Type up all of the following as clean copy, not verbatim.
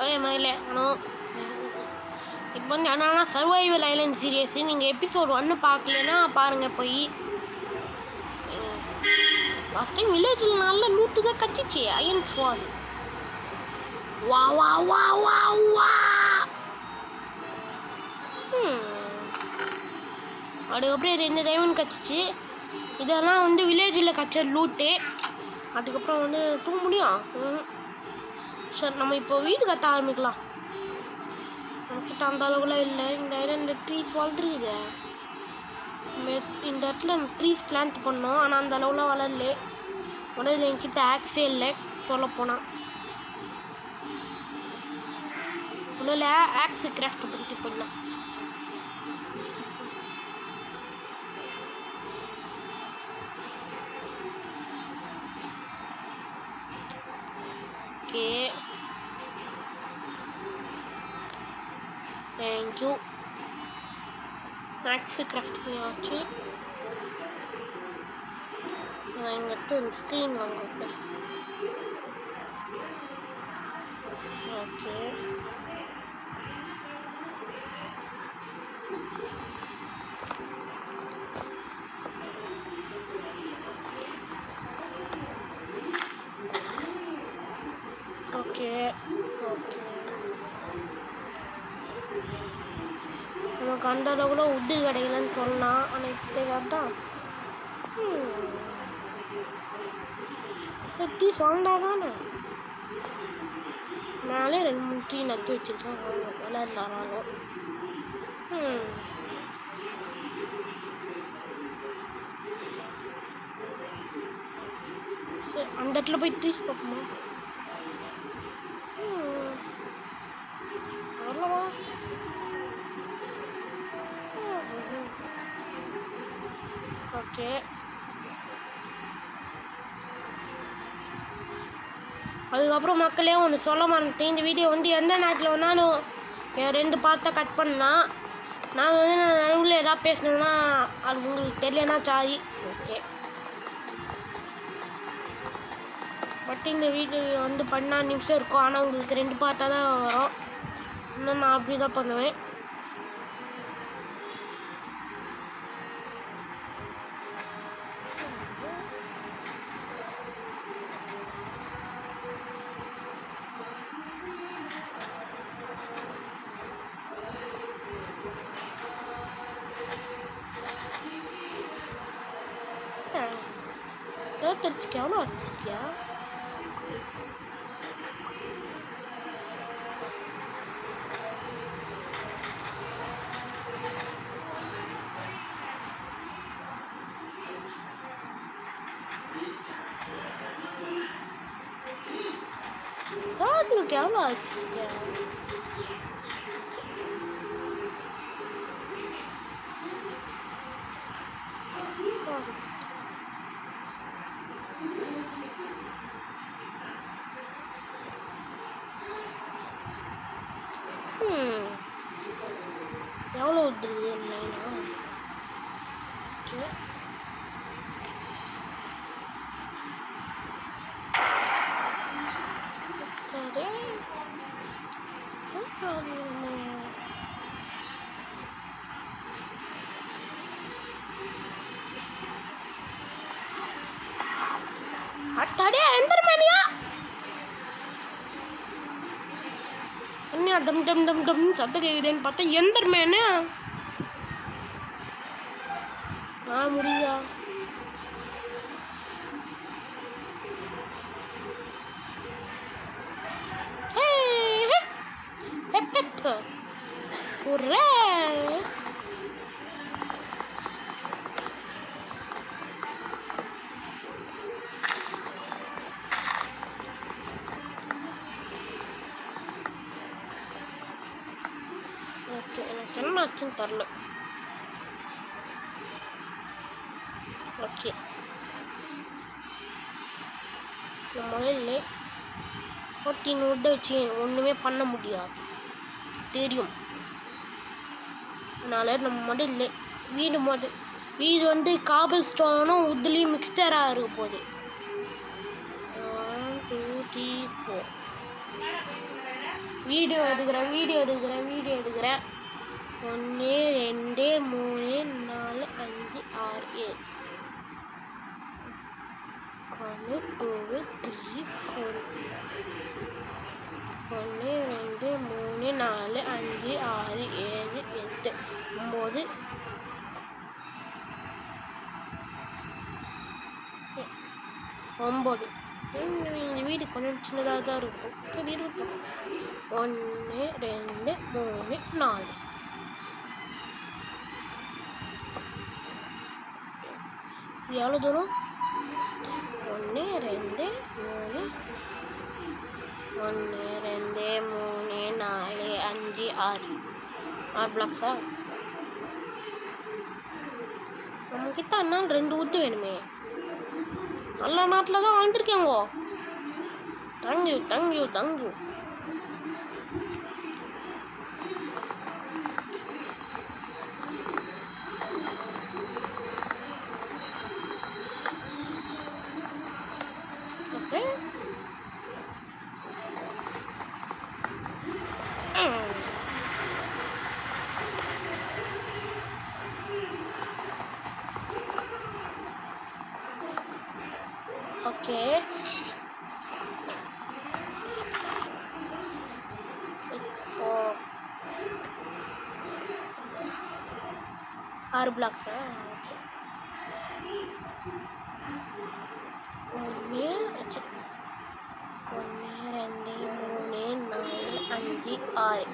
அதே மாதிரில ஆனால் இப்போ வந்து என்னன்னா சர்வைவல் ஐலண்ட் சீரியஸ் நீங்கள் எபிசோட் 1 பார்க்கலன்னா பாருங்கள் போய். லாஸ்ட் டைம் வில்லேஜில் நல்ல லூட்டு தான் கச்சிச்சு அயன் ஸ்வாட். வா வா வா வா வா. அதுக்கப்புறம் 2 டைமண்ட் கச்சிச்சு. இதெல்லாம் வந்து வில்லேஜில் கச்ச லூட்டு. அதுக்கப்புறம் வந்து தூங்க முடியும். சரி நம்ம இப்போ வீடு கட்ட ஆரம்பிக்கலாம். நம்மக்கிட்ட அந்த அளவுக்குலாம் இல்லை. இந்த ஐலண்ட் ட்ரீஸ் வளர்ந்துருக்குது. இந்த இடத்துல நம்ம ட்ரீஸ் பிளான்ட் பண்ணோம். ஆனால் அந்த அளவுலாம் வளரல. உடனே என்கிட்ட ஆக்ஸே இல்லை சொல்லப்போனால். ஒன்றும் ஆக்ஸு கிராஃப்ட் பண்ணிட்டு போயிடலாம். Okay thank you. ஆக்ஸு கிராஃப்ட் பண்ணியாச்சு. நான் இங்கே ஸ்க்ரீன் வாங்க. ஓகே ஓகே ஓகே நமக்கு அந்த அளவுல உட்டு கிடைக்கலன்னு சொன்னான். ஆனால் இப்போ கேட்டால் எப்படி சொன்னாதானே நானே 2-3 டீ நட்டு வச்சுருக்கேன். அவங்க விளையாடுறாலும் சரி அந்த இடத்துல போய் ட்ரீஸ் பார்ப்போமா? அவ்வளோவா ஓகே. அதுக்கப்புறம் மக்களே ஒன்று சொல்ல மாட்டேன். இந்த வீடியோ வந்து எந்த நேரத்தில் வேணாலும் 2 பார்ட்டாக கட் பண்ணலாம். நான் வந்து நடுவில் எதாவது பேசணுன்னா அது உங்களுக்கு தெரியலனா சாரி. ஓகே பட் இந்த வீடியோ வந்து 14 நிமிஷம் இருக்கும். ஆனால் உங்களுக்கு 2 பார்ட்டாக தான் வரும். இன்னும் நான் அப்படி தான் பண்ணுவேன். தெரிஞ்சுக்க எவ்வளோ அடிச்சிருக்கியா? அதுக்கு எவ்வளோ அடிச்சிருக்கியா? எவ்வளோ விட்டுருது இல்லைனா? ஓகே அட்டாடே எந்தர்மேனியா டம் டம் டம் டம் சத்தம் கேட்குதுன்னு பார்த்தா எந்தர்மேனு முடியா? ஒரு ஓகே எனக்கு என்ன ஆச்சுன்னு தெரில. ஓகே முதல்ல 14 wood வச்சு ஒன்றுமே பண்ண முடியாது தெரியும். அதனால் நம்ம முதல்ல வீடு வந்து காபிள் ஸ்டோனும் உட்லேயும் மிக்ஸ்டராக இருக்க போகுது. 1 2 3 4 வீடியோ எடுக்கிறேன் 1 2 3 4 5 6 7 1 2 3 4 1 2 3 4 5 6 7 8 9 9 இந்த வீடு கொஞ்சம் சின்னதாக தான் இருக்கும். சரி இருக்கட்டும். 1 2 3 4 இது எவ்வளோ தூரம்? 1 2 3 1 2 3 4 5 6 பிளாக்ஸா? நம்மக்கிட்ட அண்ணால் 2 wood வேணுமே. நல்ல நாட்டில் தான் வாழ்ந்துருக்கேங்கோ. தேங்க்யூ. ஓகே. ஓகே. இப்போ 6 பிளாக்ஸா? ஓகே. 1 2 3 4 5 6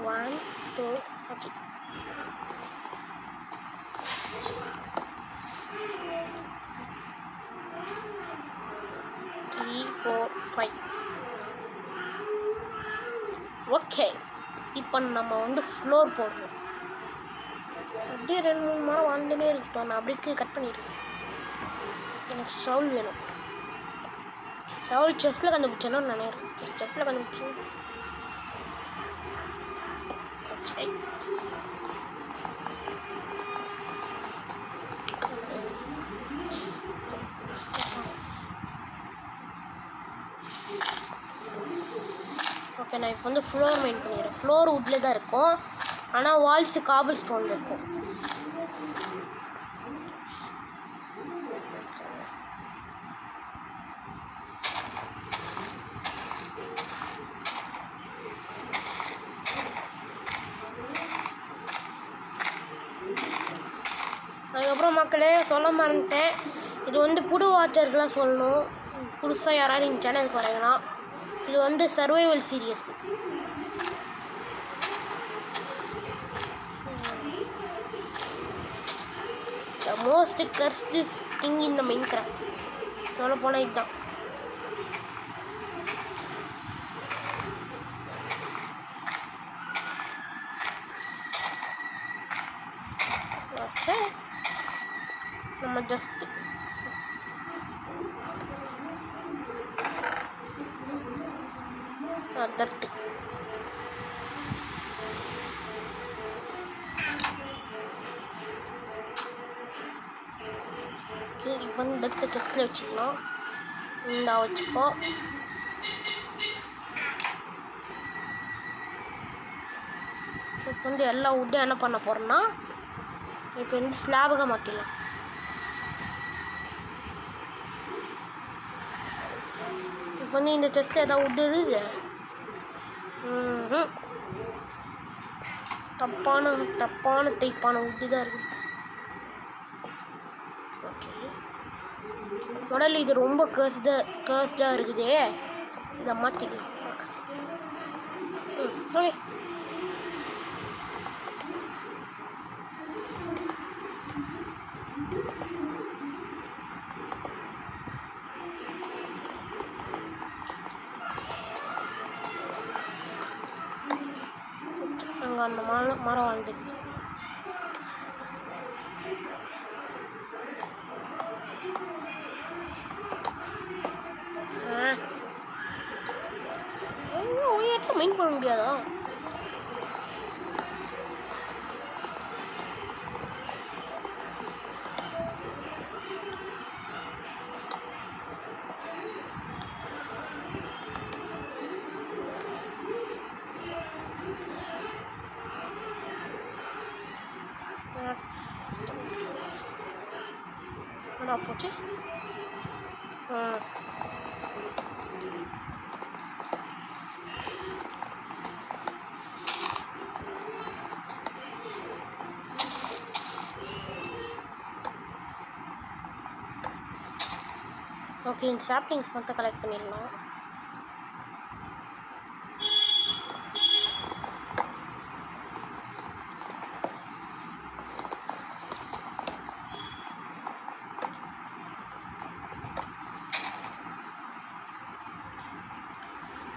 1 2 3 4 5 ஓகே. இப்போ நம்ம வந்து ஃப்ளோர் போடுறோம். அப்படியே 2-3 மரம் வாழ்ந்துட்டே இருக்கட்டும். நான் அப்படியே கட் பண்ணிடுறேன். எனக்கு ஷவுல் வேணும். ஷவுல் செஸ்ஸில் கண்டுபிடிச்சேன்னா நினைக்கிறேன். செஸ்ஸில் கண்டுபிடிச்சேன். சரி. ஓகே, நான் இப்போ வந்து ஃப்ளோர் மெயின் பண்ணிடுறேன். ஃப்ளோர் வுட்டில் தான் இருக்கும், ஆனால் வால்ஸு காபிள் ஸ்டோனில் இருக்கும். அதுக்கப்புறம் மக்களே சொல்ல மறந்துட்டேன், இது வந்து புது வாட்சர்களாக சொல்லணும். புதுசாக யாராவது எங்கள் சேனலுக்கு வரீங்கன்னா, இது வந்து survival series. The most cursed thing in the Minecraft சொல்ல போனால் இதுதான். ஓகே, நம்ம ஜஸ்ட் தட்டு இப்போ வந்து தட்டு செஸ்டில் வச்சுக்கலாம். இந்த வச்சுப்போம். இப்போ வந்து எல்லா வுட்டும் என்ன பண்ண போகிறோன்னா, இப்போ வந்து ஸ்லாபுக மாட்டிடலாம். இப்போ வந்து இந்த செஸ்டில் ஏதாவது வுட்டு இருக்குது. தப்பான டைப்பான வுட்டு தான் இருக்குது. ஓகே, முதல்ல இது ரொம்ப கர்ஸ்டாக இருக்குதே, இதை மாற்றிக்கலாம். ஓகே, அங்கே அந்த மரம் வாழ்ந்துருக்கு. மெயின் பண்ண முடியாதா? என்னடா போச்சு? ஓகே, இந்த சாப்ளிங்ஸ் மட்டும் கலெக்ட் பண்ணிடலாம்.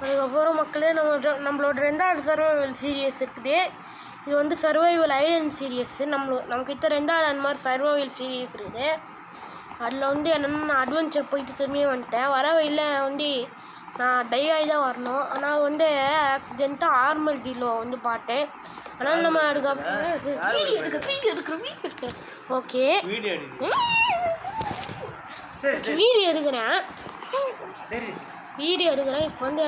அதுக்கப்புறம் மக்களே நம்மளோட 2வது சர்வைவல் சீரியஸ் இருக்குது. இது வந்து சர்வைவல் ஐலண்ட் சீரியஸ். நம்மக்கிட்ட 2வது அந்த மாதிரி சர்வைவல் சீரியஸ் இருக்குது. அதில் வந்து என்னென்னா நான் அட்வென்ச்சர் போயிட்டு திரும்பியே வந்துட்டேன். வர வழியில் வந்து நான் டை ஆகி தான் வரணும். ஆனால் வந்து ஆக்சிடென்ட்டாக ஆர்மல் டீலோ வந்து பார்த்தேன். ஆனால் நம்ம அதுக்கப்புறம் ஓகே வீடியோ எடுக்கிறேன். இப்போ வந்து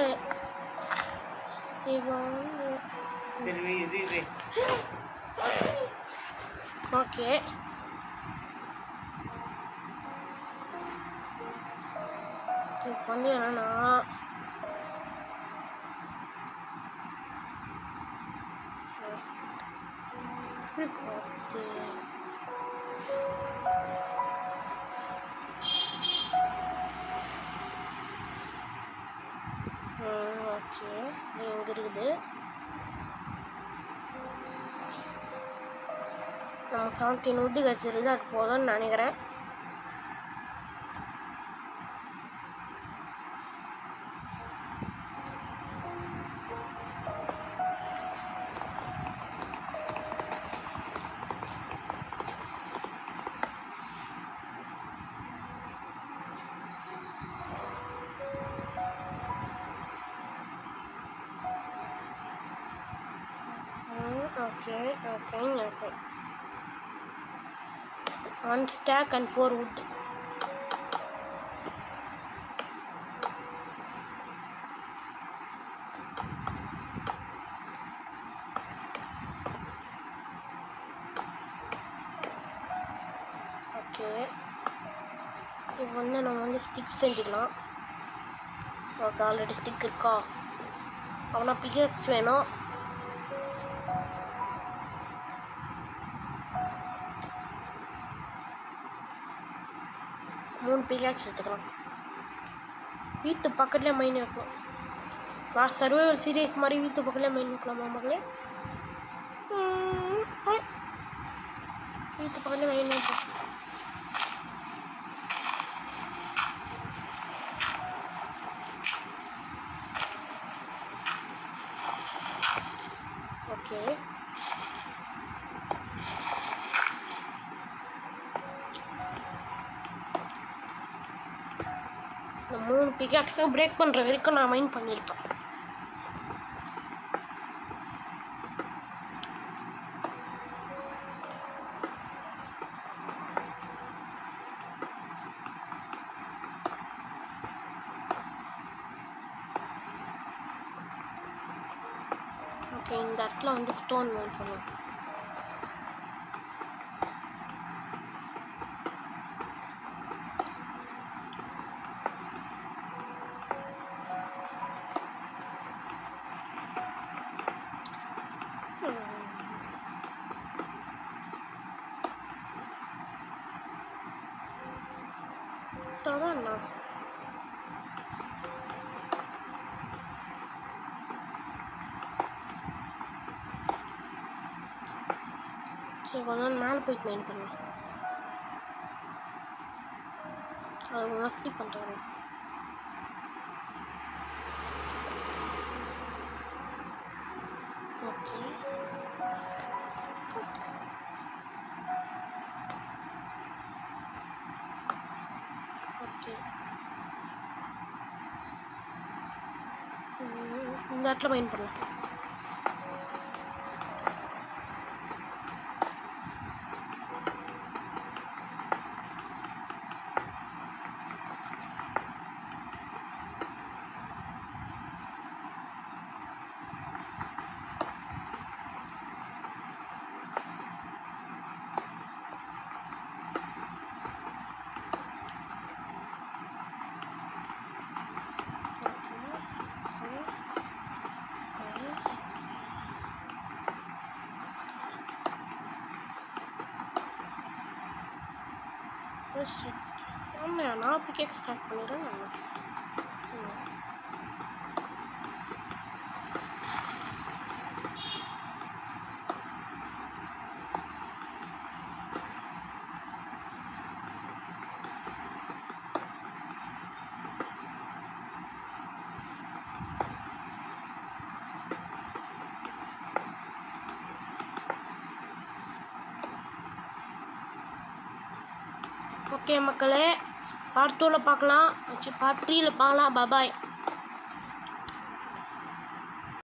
ஓகே இப்போ வந்து என்னன்னா ஓகே எங்கே இருக்குது? நம்ம 17 wood கிடச்சிருக்கு. அது போதும்னு நினைக்கிறேன். Okay. 1 stack and 4 wood. Okay, இப்போ வந்து நம்ம வந்து ஸ்டிக் செஞ்சுக்கலாம். ஓகே, ஆல்ரெடி ஸ்டிக் இருக்கா? அவனா பிகேக்ஸ் வேணும். மூணு பிகேக்ஸ் எடுத்துக்கலாம். வீட்டு பக்கத்துலேயே மைன் இருக்கும். லாஸ்ட் சர்வைவல் சீரியஸ் மாதிரி வீட்டு பக்கத்துலேயே மைன் இருக்கலாமா மக்களே? வீட்டு பக்கத்துலேயே மைன் இருக்கும். ஓகே, இந்த 3 பிகாக்ஸும் பிரேக் பண்ணுற வரைக்கும் நான் மைண்ட் பண்ணியிருக்கேன். ஓகே, இந்த இடத்துல வந்து ஸ்டோன் மைண்ட் பண்ணுவோம். அண்ணா சரி, கொஞ்ச நாள் மேலே போயிட்டு மைண்ட் பண்ணலாம். அது மோஸ்ட்லி பண்ணுறாங்க. ஓகே, ஓகே, இந்த இடத்துல மைண்ட் பண்ணலாம். ஆமாம் நான் பிக்கேக் ஸ்டார்ட் பண்ணிடுறேன் நான் ஓகே மக்களே, பார்ட் 2ல பார்க்கலாம், பார்ட் 3ல பார்க்கலாம். பாய்.